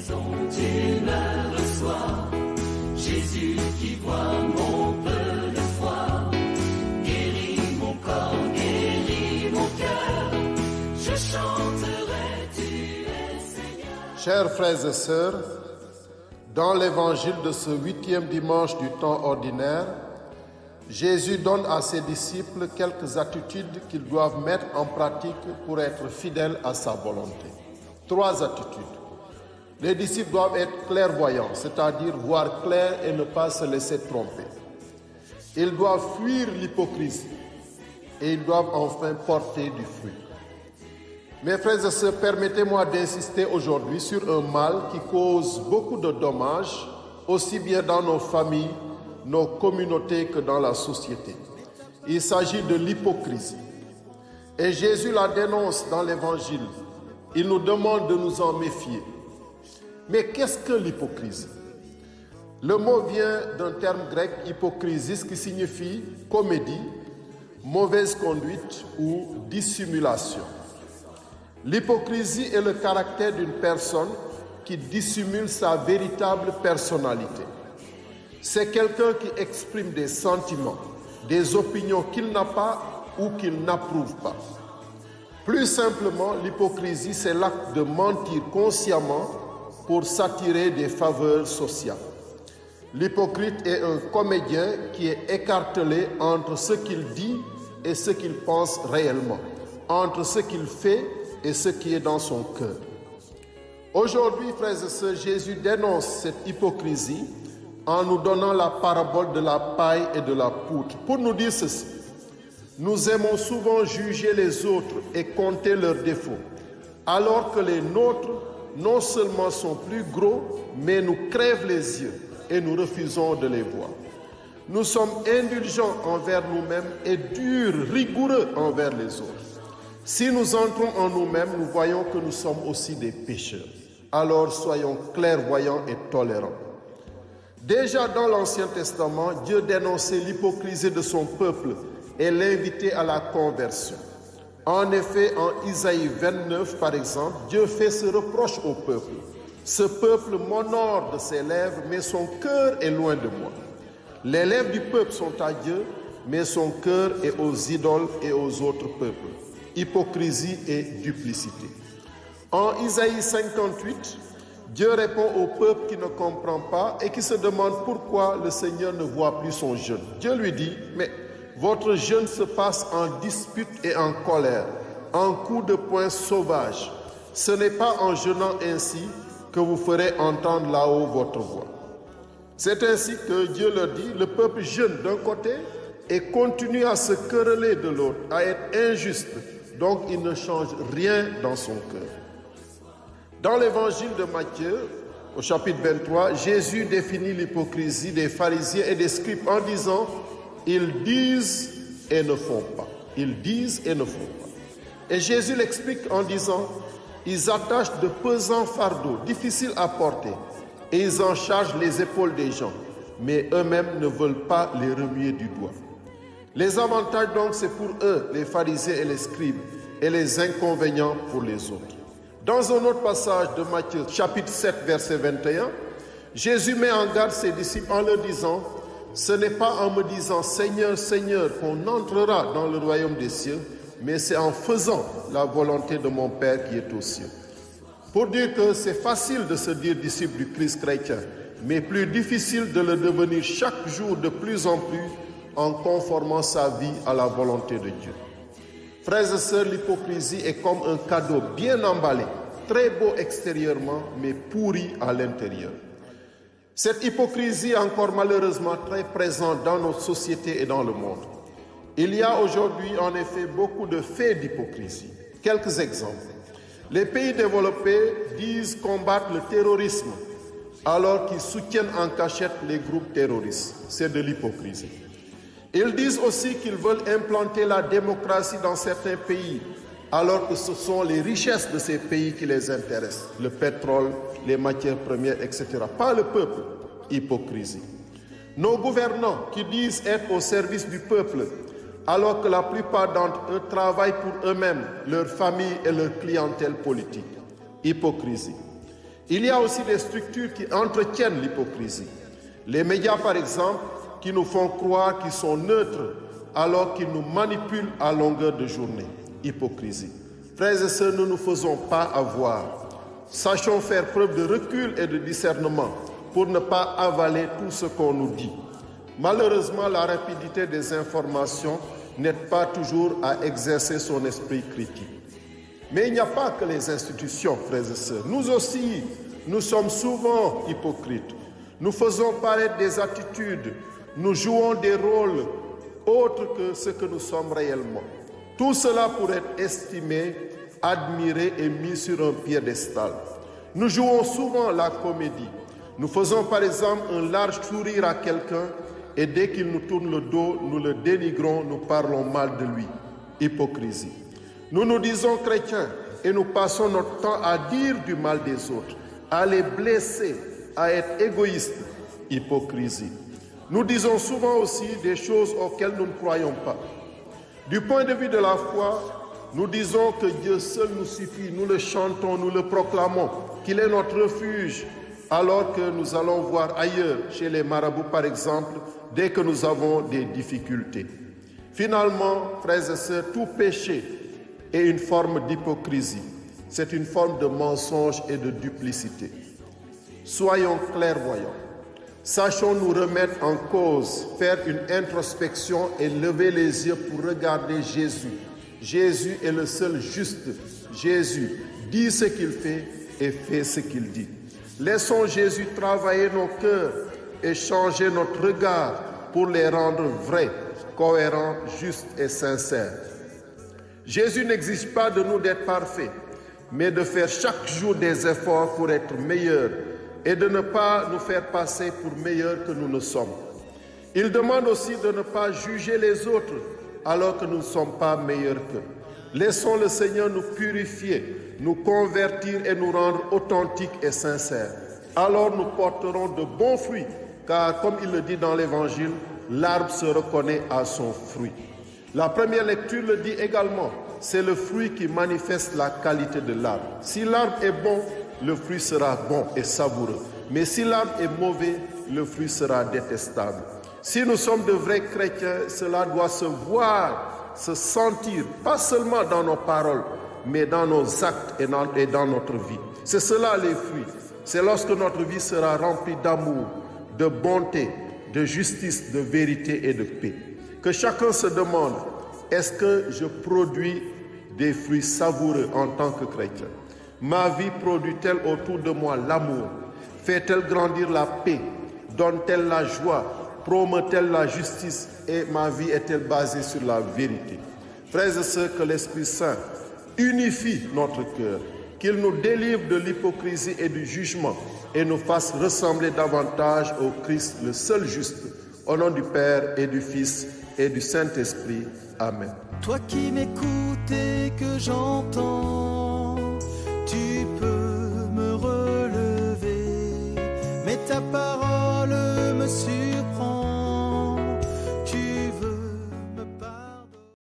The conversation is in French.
maison, tu me reçois. Jésus qui voit mon peu de foi, guéris mon corps, guéris mon cœur. Je chanterai, tu es Seigneur. Chers frères et sœurs, dans l'évangile de ce 8e dimanche du temps ordinaire, Jésus donne à ses disciples quelques attitudes qu'ils doivent mettre en pratique pour être fidèles à sa volonté. 3 attitudes. Les disciples doivent être clairvoyants, c'est-à-dire voir clair et ne pas se laisser tromper. Ils doivent fuir l'hypocrisie et ils doivent enfin porter du fruit. Mes frères et sœurs, permettez-moi d'insister aujourd'hui sur un mal qui cause beaucoup de dommages, aussi bien dans nos familles, nos communautés que dans la société. Il s'agit de l'hypocrisie. Et Jésus la dénonce dans l'Évangile. Il nous demande de nous en méfier. Mais qu'est-ce que l'hypocrisie? Le mot vient d'un terme grec, hypocrisis, qui signifie comédie, mauvaise conduite ou dissimulation. L'hypocrisie est le caractère d'une personne qui dissimule sa véritable personnalité. C'est quelqu'un qui exprime des sentiments, des opinions qu'il n'a pas ou qu'il n'approuve pas. Plus simplement, l'hypocrisie, c'est l'acte de mentir consciemment pour s'attirer des faveurs sociales. L'hypocrite est un comédien qui est écartelé entre ce qu'il dit et ce qu'il pense réellement, entre ce qu'il fait et ce qui est dans son cœur. Aujourd'hui, frères et sœurs, Jésus dénonce cette hypocrisie en nous donnant la parabole de la paille et de la poudre pour nous dire ceci. Nous aimons souvent juger les autres et compter leurs défauts, alors que les nôtres non seulement sont plus gros, mais nous crèvent les yeux et nous refusons de les voir. Nous sommes indulgents envers nous-mêmes et durs, rigoureux envers les autres. Si nous entrons en nous-mêmes, nous voyons que nous sommes aussi des pécheurs. Alors soyons clairvoyants et tolérants. Déjà dans l'Ancien Testament, Dieu dénonçait l'hypocrisie de son peuple et l'invitait à la conversion. En effet, en Isaïe 29, par exemple, Dieu fait ce reproche au peuple. Ce peuple m'honore de ses lèvres, mais son cœur est loin de moi. Les lèvres du peuple sont à Dieu, mais son cœur est aux idoles et aux autres peuples. Hypocrisie et duplicité. En Isaïe 58, Dieu répond au peuple qui ne comprend pas et qui se demande pourquoi le Seigneur ne voit plus son jeûne. Dieu lui dit, mais votre jeûne se passe en dispute et en colère, en coups de poing sauvages. Ce n'est pas en jeûnant ainsi que vous ferez entendre là-haut votre voix. C'est ainsi que Dieu leur dit, le peuple jeûne d'un côté et continue à se quereller de l'autre, à être injuste. Donc il ne change rien dans son cœur. Dans l'évangile de Matthieu, au chapitre 23, Jésus définit l'hypocrisie des pharisiens et des scribes en disant « Ils disent et ne font pas. Ils disent et ne font pas. » Et Jésus l'explique en disant « Ils attachent de pesants fardeaux, difficiles à porter, et ils en chargent les épaules des gens, mais eux-mêmes ne veulent pas les remuer du doigt. » Les avantages donc, c'est pour eux, les pharisiens et les scribes, et les inconvénients pour les autres. Dans un autre passage de Matthieu, chapitre 7, verset 21, Jésus met en garde ses disciples en leur disant « Ce n'est pas en me disant « Seigneur, Seigneur » qu'on entrera dans le royaume des cieux, mais c'est en faisant la volonté de mon Père qui est aux cieux. » Pour dire que c'est facile de se dire disciple du Christ chrétien, mais plus difficile de le devenir chaque jour de plus en plus en conformant sa vie à la volonté de Dieu. Frères et sœurs, l'hypocrisie est comme un cadeau bien emballé, très beau extérieurement, mais pourri à l'intérieur. Cette hypocrisie est encore malheureusement très présente dans notre société et dans le monde. Il y a aujourd'hui en effet beaucoup de faits d'hypocrisie. Quelques exemples. Les pays développés disent combattre le terrorisme alors qu'ils soutiennent en cachette les groupes terroristes. C'est de l'hypocrisie. Ils disent aussi qu'ils veulent implanter la démocratie dans certains pays, alors que ce sont les richesses de ces pays qui les intéressent, le pétrole, les matières premières, etc. Pas le peuple. Hypocrisie. Nos gouvernants qui disent être au service du peuple, alors que la plupart d'entre eux travaillent pour eux-mêmes, leur famille et leur clientèle politique. Hypocrisie. Il y a aussi des structures qui entretiennent l'hypocrisie. Les médias, par exemple, qui nous font croire qu'ils sont neutres alors qu'ils nous manipulent à longueur de journée. Hypocrisie. Frères et sœurs, ne nous faisons pas avoir. Sachons faire preuve de recul et de discernement pour ne pas avaler tout ce qu'on nous dit. Malheureusement, la rapidité des informations n'aide pas toujours à exercer son esprit critique. Mais il n'y a pas que les institutions, frères et sœurs. Nous aussi, nous sommes souvent hypocrites. Nous faisons paraître des attitudes, nous jouons des rôles autres que ce que nous sommes réellement. Tout cela pour être estimé, admiré et mis sur un piédestal. Nous jouons souvent la comédie. Nous faisons par exemple un large sourire à quelqu'un et dès qu'il nous tourne le dos, nous le dénigrons, nous parlons mal de lui. Hypocrisie. Nous nous disons chrétiens et nous passons notre temps à dire du mal des autres, à les blesser, à être égoïstes. Hypocrisie. Nous disons souvent aussi des choses auxquelles nous ne croyons pas. Du point de vue de la foi, nous disons que Dieu seul nous suffit, nous le chantons, nous le proclamons, qu'il est notre refuge, alors que nous allons voir ailleurs, chez les marabouts par exemple, dès que nous avons des difficultés. Finalement, frères et sœurs, tout péché est une forme d'hypocrisie. C'est une forme de mensonge et de duplicité. Soyons clairvoyants. Sachons nous remettre en cause, faire une introspection et lever les yeux pour regarder Jésus. Jésus est le seul juste. Jésus dit ce qu'il fait et fait ce qu'il dit. Laissons Jésus travailler nos cœurs et changer notre regard pour les rendre vrais, cohérents, justes et sincères. Jésus n'exige pas de nous d'être parfaits, mais de faire chaque jour des efforts pour être meilleurs et de ne pas nous faire passer pour meilleurs que nous ne sommes. Il demande aussi de ne pas juger les autres alors que nous ne sommes pas meilleurs qu'eux. Laissons le Seigneur nous purifier, nous convertir et nous rendre authentiques et sincères. Alors nous porterons de bons fruits, car comme il le dit dans l'Évangile, l'arbre se reconnaît à son fruit. La première lecture le dit également, c'est le fruit qui manifeste la qualité de l'arbre. Si l'arbre est bon, le fruit sera bon et savoureux. Mais si l'arbre est mauvais, le fruit sera détestable. Si nous sommes de vrais chrétiens, cela doit se voir, se sentir, pas seulement dans nos paroles, mais dans nos actes et dans notre vie. C'est cela les fruits. C'est lorsque notre vie sera remplie d'amour, de bonté, de justice, de vérité et de paix. Que chacun se demande, est-ce que je produis des fruits savoureux en tant que chrétien? Ma vie produit-elle autour de moi l'amour? Fait-elle grandir la paix? Donne-t-elle la joie? Promeut-elle la justice? Et ma vie est-elle basée sur la vérité? Frères et sœurs, que l'Esprit Saint unifie notre cœur, qu'il nous délivre de l'hypocrisie et du jugement et nous fasse ressembler davantage au Christ, le seul juste. Au nom du Père et du Fils et du Saint-Esprit. Amen. Toi qui m'écoutes et que j'entends